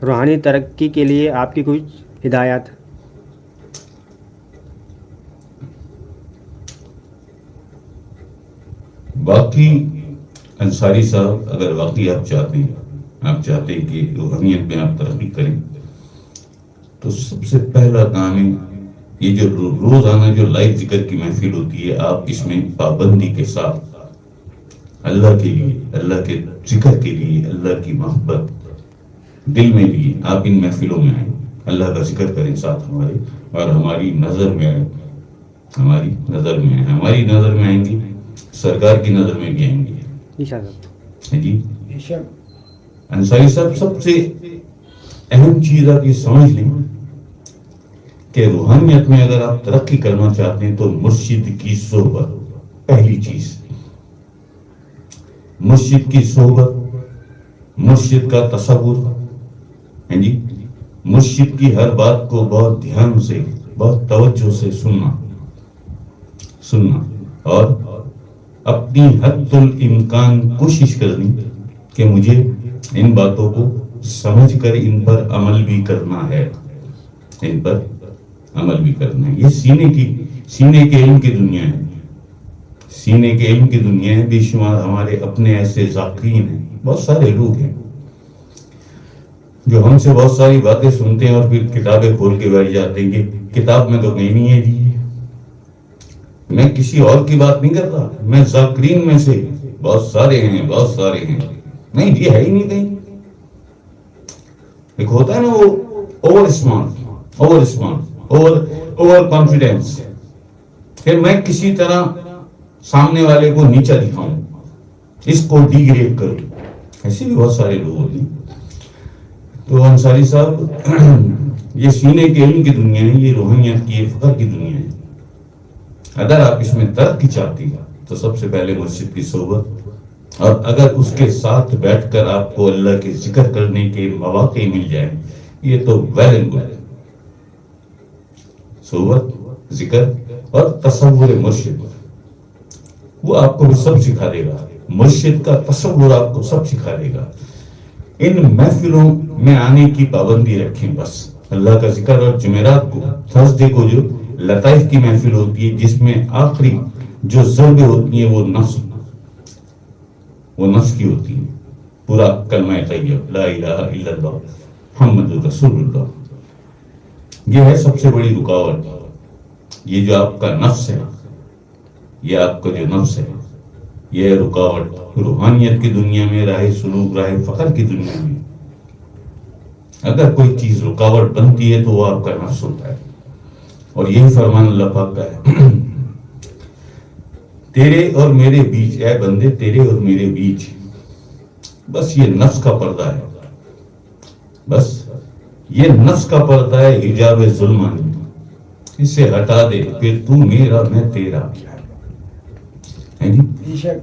روحانی ترقی کے لیے آپ کی کچھ ہدایات؟ باقی انصاری صاحب، اگر واقعی آپ چاہتے ہیں کہ روحانیت میں آپ ترقی کریں، تو سب سے پہلا کام ہے یہ جو روزانہ جو لائیو ذکر کی محفل ہوتی ہے، آپ اس میں پابندی کے ساتھ اللہ کے لیے، اللہ کے ذکر کے لیے، اللہ کی محبت دل میں لیے آپ ان محفلوں میں آئیں، اللہ کا ذکر کریں ساتھ ہمارے، اور ہماری نظر میں آئیں، ہماری نظر میں آئیں گی، سرکار کی نظر میں بھی آئیں گی جی۔ انصاری صاحب، سب سے اہم چیز آپ یہ سمجھ لیں کہ روحانیت میں اگر آپ ترقی کرنا چاہتے ہیں تو مرشد کی صحبت پہلی چیز، مرشد کی صحبت، مرشد کا تصور ہے جی، مرشد کی ہر بات کو بہت دھیان سے، بہت توجہ سے سننا اور اپنی حد الامکان کوشش کرنی کہ مجھے ان باتوں کو سمجھ کر ان پر عمل بھی کرنا ہے، یہ سینے کے علم کی دنیا ہے، بے شمار ہمارے اپنے ایسے ذاکرین ہیں، بہت سارے لوگ ہیں جو ہم سے بہت ساری باتیں سنتے ہیں اور پھر کتابیں کھول کے بیٹھ جاتے ہیں کہ کتاب میں تو نہیں ہے جی۔ میں کسی اور کی بات نہیں کرتا، میں ذاکرین میں سے بہت سارے ہیں نہیں جی، ہے ہی نہیں کہیں۔ ایک ہوتا ہے نا وہ اوور کانفیڈنس، کہ میں کسی طرح سامنے والے کو نیچا دکھاؤں، اس کو ڈی گریڈ کروں، ایسے بھی بہت سارے لوگ ہوتے ہیں۔ تو انصاری صاحب، یہ سینے کے علم کی دنیا ہے، یہ روحانیت کی فقر کی دنیا ہے۔ اگر آپ اس میں ترقی چاہتی ہیں تو سب سے پہلے مرشد کی صحبت، اور اگر اس کے ساتھ بیٹھ کر آپ کو اللہ کے ذکر کرنے کے مواقع مل جائیں، یہ تو ویل اینڈ گڈ۔ صحبت، ذکر اور تصور مرشد، وہ آپ کو سب سکھا دے گا، مرشد کا تصور آپ کو سب سکھا دے گا۔ ان محفلوں میں آنے کی پابندی رکھیں، بس اللہ کا ذکر، اور جمعرات کو، تھرسڈے کو جو لطائف کی محفل ہوتی ہے جس میں آخری جو ضربیں ہوتی ہیں وہ نفس کی ہوتی ہیں، پورا کلمہ طیب لا الہ الا اللہ محمد رسول اللہ، یہ ہے سب سے بڑی رکاوٹ۔ یہ جو آپ کا نفس ہے، یہ آپ کا جو نفس ہے، یہ ہے رکاوٹ روحانیت کی دنیا میں، راہ سلوک، راہ فقر کی دنیا میں۔ اگر کوئی چیز رکاوٹ بنتی ہے تو وہ آپ کا نفس ہوتا ہے، اور یہی فرمان اللہ پاک کا ہے، تیرے اور میرے بیچ، اے بندے تیرے اور میرے بیچ بس یہ نفس کا پردہ ہے، بس یہ نفس کا پردہ ہے، حجاب ظلمانی، اسے ہٹا دے، پھر تو میرا میں تیرا۔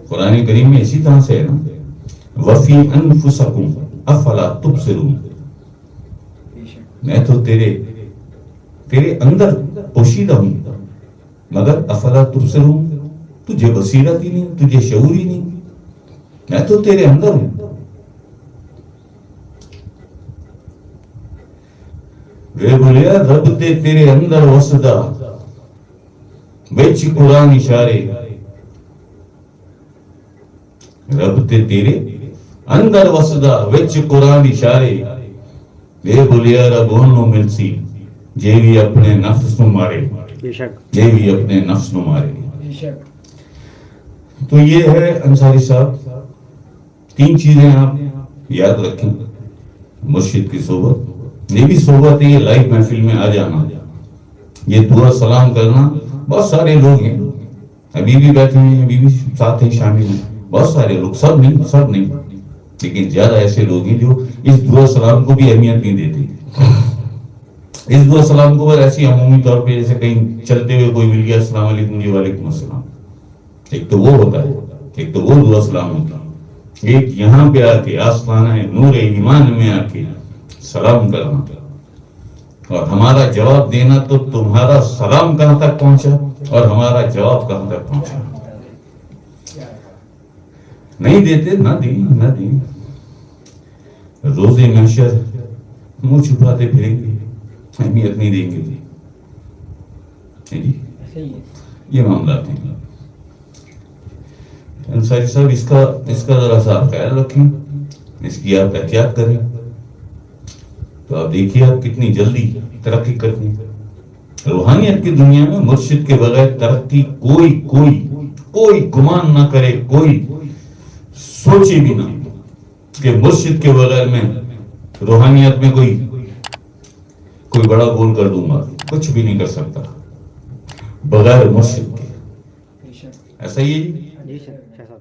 قرآن کریم میں اسی طرح سے ہے نا، وفی انفسکم افلا تبصرون، میں تو تیرے اندر پوشیدہ ہوں، مگر افلا تبصرون، تجھے بصیرت ہی نہیں، تجھے شعور ہی نہیں، میں تو تیرے اندر ہوں۔ وے بولیا رب تے تیرے اندر وسدا وچ قرآن اشارے، رب تے تیرے اندر وسدا وچ قرآن اشارے، وے بولیا رب انہوں ملسی جے بھی اپنے نفس نو مارے، جے بھی اپنے نفس نو مارے۔ تو یہ ہے انصاری صاحب، تین چیزیں آپ یاد رکھیں، مرشد کی صحبت، یہ بھی صحبت ہے، یہ لائیو محفل میں آ جانا، یہ دعا سلام کرنا، بہت سارے لوگ ہیں ابھی بھی بیٹھے ہیں، ابھی بھی ساتھ ہیں، شامل ہیں، بہت سارے لوگ، سب نہیں، لیکن زیادہ ایسے لوگ ہیں جو اس دعا سلام کو بھی اہمیت نہیں دیتے۔ اس دعا سلام کو بس ایسی عمومی طور پہ جیسے کہیں چلتے ہوئے کوئی مل گیا، السلام علیکم جی، وعلیکم السلام، ایک تو وہ ہوتا ہے، ایک تو وہ دعا سلام ہوتا ہے، ایک یہاں پہ آ کے آستانہ نور ایمان میں آ کے سلام کرنا اور ہمارا جواب دینا، تو تمہارا سلام کہاں تک پہنچا اور ہمارا جواب کہاں تک پہنچا۔ نہیں دیتے، نہ دیں۔ روز محشر منہ چھپاتے پھریں گے, اہمیت نہیں دیں گے. جی یہ معاملات ہیں. انصاری صاحب اس کا ذرا سا آپ خیال رکھیں, اس کی آپ احتیاط کریں, تو آپ دیکھیے آپ کتنی جلدی ترقی کرتے ہیں. روحانیت کی دنیا میں مرشد کے بغیر ترقی کوئی گمان نہ کرے, کوئی سوچے بھی نہ کہ مرشد کے بغیر میں روحانیت میں کوئی بڑا گول کر دوں گا. کچھ بھی نہیں کر سکتا بغیر مرشد کے. ایسا ہی ہے جی. جی شاہ صاحب.